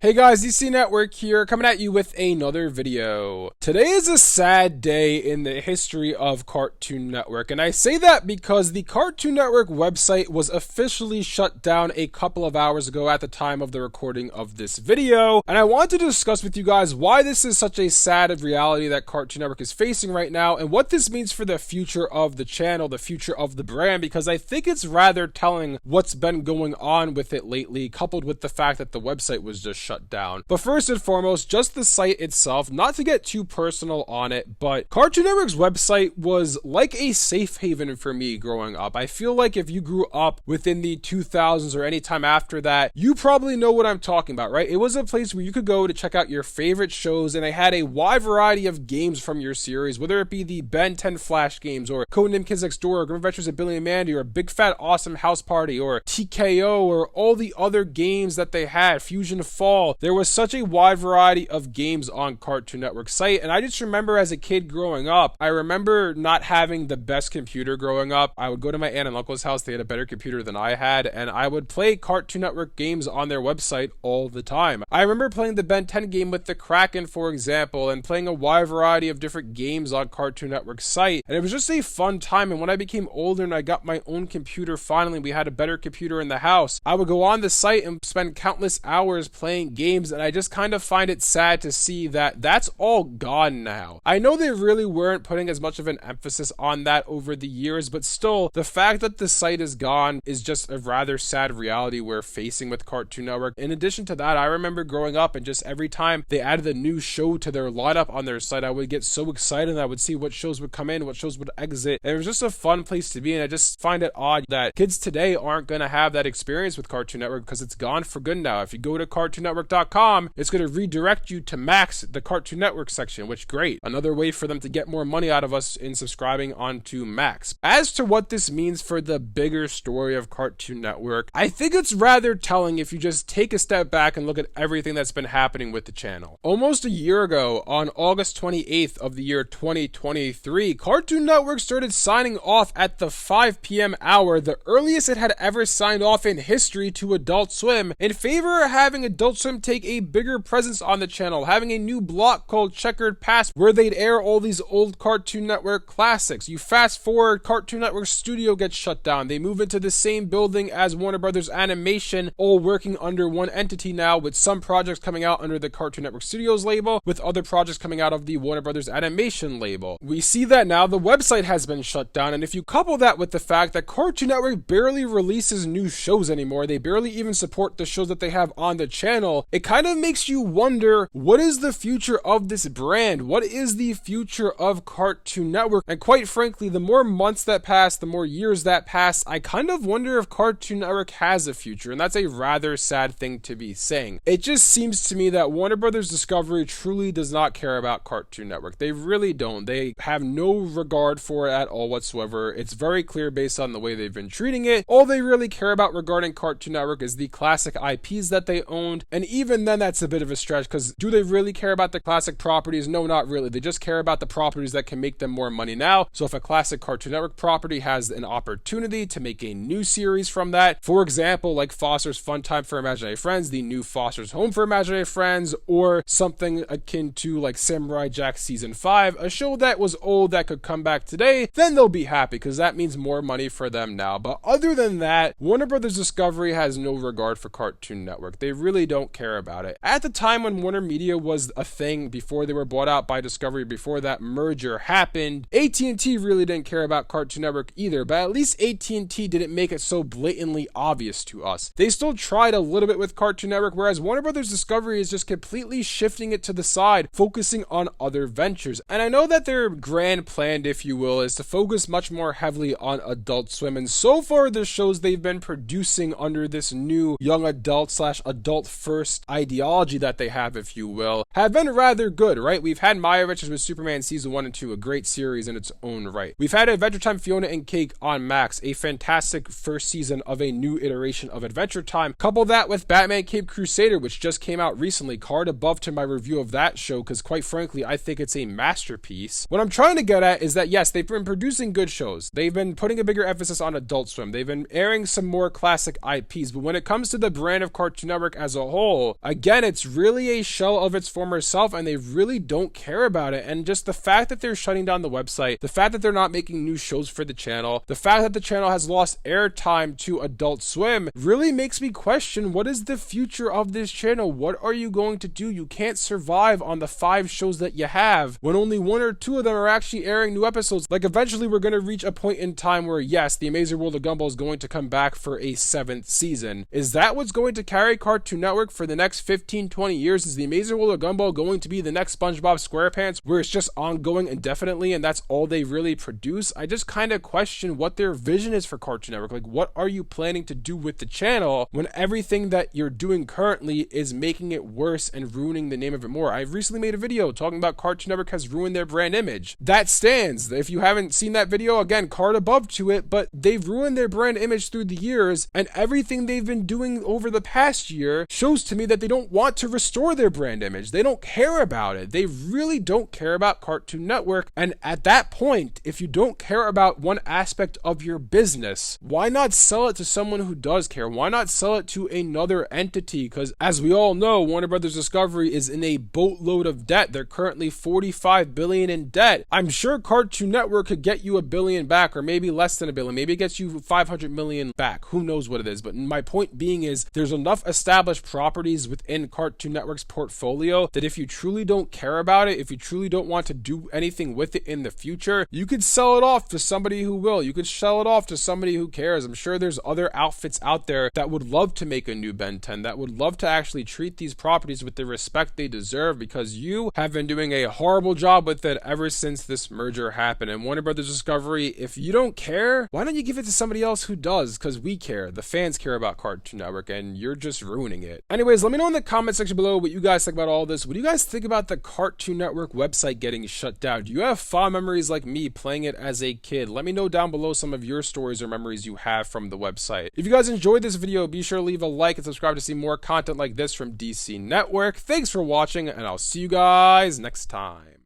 Hey guys, DC Network here, coming at you with another video. Today is a sad day in the history of Cartoon Network, and I say that because the Cartoon Network website was officially shut down a couple of hours ago at the time of the recording of this video, and I want to discuss with you guys why this is such a sad reality that Cartoon Network is facing right now, and what this means for the future of the channel, the future of the brand, because I think it's rather telling what's been going on with it lately, coupled with the fact that the website was just shut down. But first and foremost, just the site itself, not to get too personal on it, but Cartoon Network's website was like a safe haven for me growing up. I feel like if you grew up within the 2000s or any time after that, you probably know what I'm talking about, right? It was a place where you could go to check out your favorite shows, and they had a wide variety of games from your series, whether it be the Ben 10 Flash games, or Codename Kids Next Door, or Grim Adventures of Billy and Mandy, or Big Fat Awesome House Party, or TKO, or all the other games that they had, Fusion Fall. There was such a wide variety of games on Cartoon Network site, and I just remember as a kid growing up, I remember not having the best computer growing up. I would go to my aunt and uncle's house, they had a better computer than I had, and I would play Cartoon Network games on their website all the time. I remember playing the Ben 10 game with the Kraken, for example, and playing a wide variety of different games on Cartoon Network site, and it was just a fun time. And when I became older and I got my own computer, finally, we had a better computer in the house, I would go on the site and spend countless hours playing games, and I just kind of find it sad to see that that's all gone now. I know they really weren't putting as much of an emphasis on that over the years, but still, the fact that the site is gone is just a rather sad reality we're facing with Cartoon Network. In addition to that, I remember growing up and just every time they added a new show to their lineup on their site, I would get so excited and I would see what shows would come in, what shows would exit, and it was just a fun place to be. And I just find it odd that kids today aren't going to have that experience with Cartoon Network because it's gone for good now. If you go to cartoonnetwork.com, it's going to redirect you to Max, the Cartoon Network section, which great. Another way for them to get more money out of us in subscribing onto Max. As to what this means for the bigger story of Cartoon Network, I think it's rather telling if you just take a step back and look at everything that's been happening with the channel. Almost a year ago, on August 28th of the year 2023, Cartoon Network started signing off at the 5 p.m. hour, the earliest it had ever signed off in history, to Adult Swim, in favor of having Adult Swim take a bigger presence on the channel, having a new block called Checkered Past where they'd air all these old Cartoon Network classics. You fast forward, Cartoon Network studio gets shut down. They move into the same building as Warner Brothers Animation, all working under one entity now, with some projects coming out under the Cartoon Network Studios label, with other projects coming out of the Warner Brothers Animation label. We see that now the website has been shut down, and if you couple that with the fact that Cartoon Network barely releases new shows anymore, they barely even support the shows that they have on the channel, it kind of makes you wonder, what is the future of this brand? What is the future of Cartoon Network? And quite frankly, the more months that pass, the more years that pass, I kind of wonder if Cartoon Network has a future, and that's a rather sad thing to be saying. It just seems to me that Warner Brothers Discovery truly does not care about Cartoon Network. They really don't. They have no regard for it at all whatsoever. It's very clear based on the way they've been treating it. All they really care about regarding Cartoon Network is the classic IPs that they owned, and even then that's a bit of a stretch, because do they really care about the classic properties? No, not really. They just care about the properties that can make them more money now. So if a classic Cartoon Network property has an opportunity to make a new series from that, for example, like Foster's Fun Time for Imaginary Friends, the new Foster's Home for Imaginary Friends, or something akin to like Samurai Jack Season 5, a show that was old that could come back today, then they'll be happy because that means more money for them now. But other than that, Warner Brothers Discovery has no regard for Cartoon Network. They really don't care about it. At the time when Warner Media was a thing, before they were bought out by Discovery, before that merger happened, AT&T really didn't care about Cartoon Network either, but at least AT&T didn't make it so blatantly obvious to us. They still tried a little bit with Cartoon Network, whereas Warner Brothers Discovery is just completely shifting it to the side, focusing on other ventures. And I know that their grand plan, if you will, is to focus much more heavily on Adult Swim, and so far the shows they've been producing under this new young adult / adult first ideology that they have, if you will, have been rather good, right? We've had My Adventures with Superman Season 1 and 2, a great series in its own right. We've had Adventure Time Fiona and Cake on Max, a fantastic first season of a new iteration of Adventure Time. Couple that with Batman Cape Crusader, which just came out recently. Card above to my review of that show, because quite frankly, I think it's a masterpiece. What I'm trying to get at is that yes, they've been producing good shows. They've been putting a bigger emphasis on Adult Swim. They've been airing some more classic IPs, but when it comes to the brand of Cartoon Network as a whole, again, it's really a shell of its former self, and they really don't care about it. And just the fact that they're shutting down the website, the fact that they're not making new shows for the channel, the fact that the channel has lost airtime to Adult Swim really makes me question, what is the future of this channel? What are you going to do? You can't survive on the 5 shows that you have when only 1 or 2 of them are actually airing new episodes. Like, eventually we're going to reach a point in time where yes, The Amazing World of Gumball is going to come back for a 7th season. Is that what's going to carry Cartoon Network for the next 15-20 years? Is The Amazing World of Gumball going to be the next SpongeBob SquarePants, where it's just ongoing indefinitely and that's all they really produce? I just kind of question what their vision is for Cartoon Network. Like, what are you planning to do with the channel when everything that you're doing currently is making it worse and ruining the name of it more? I recently made a video talking about Cartoon Network has ruined their brand image. That stands. If you haven't seen that video, again, card above to it, but they've ruined their brand image through the years, and everything they've been doing over the past year shows to me that they don't want to restore their brand image. They don't care about it. They really don't care about Cartoon Network. And at that point, if you don't care about one aspect of your business, why not sell it to someone who does care? Why not sell it to another entity? Because as we all know, Warner Brothers Discovery is in a boatload of debt. They're currently $45 billion in debt. I'm sure Cartoon Network could get you $1 billion back, or maybe less than $1 billion. Maybe it gets you $500 million back. Who knows what it is? But my point being is there's enough established properties within Cartoon Network's portfolio that if you truly don't care about it, if you truly don't want to do anything with it in the future, you could sell it off to somebody who will. You could sell it off to somebody who cares. I'm sure there's other outfits out there that would love to make a new Ben 10, that would love to actually treat these properties with the respect they deserve, because you have been doing a horrible job with it ever since this merger happened. And Warner Brothers Discovery, if you don't care, why don't you give it to somebody else who does? Because we care. The fans care about Cartoon Network, and you're just ruining it. Anyways, let me know in the comment section below what you guys think about all this. What do you guys think about the Cartoon Network website getting shut down? Do you have fond memories like me playing it as a kid? Let me know down below some of your stories or memories you have from the website. If you guys enjoyed this video, be sure to leave a like and subscribe to see more content like this from DC Network. Thanks for watching, and I'll see you guys next time.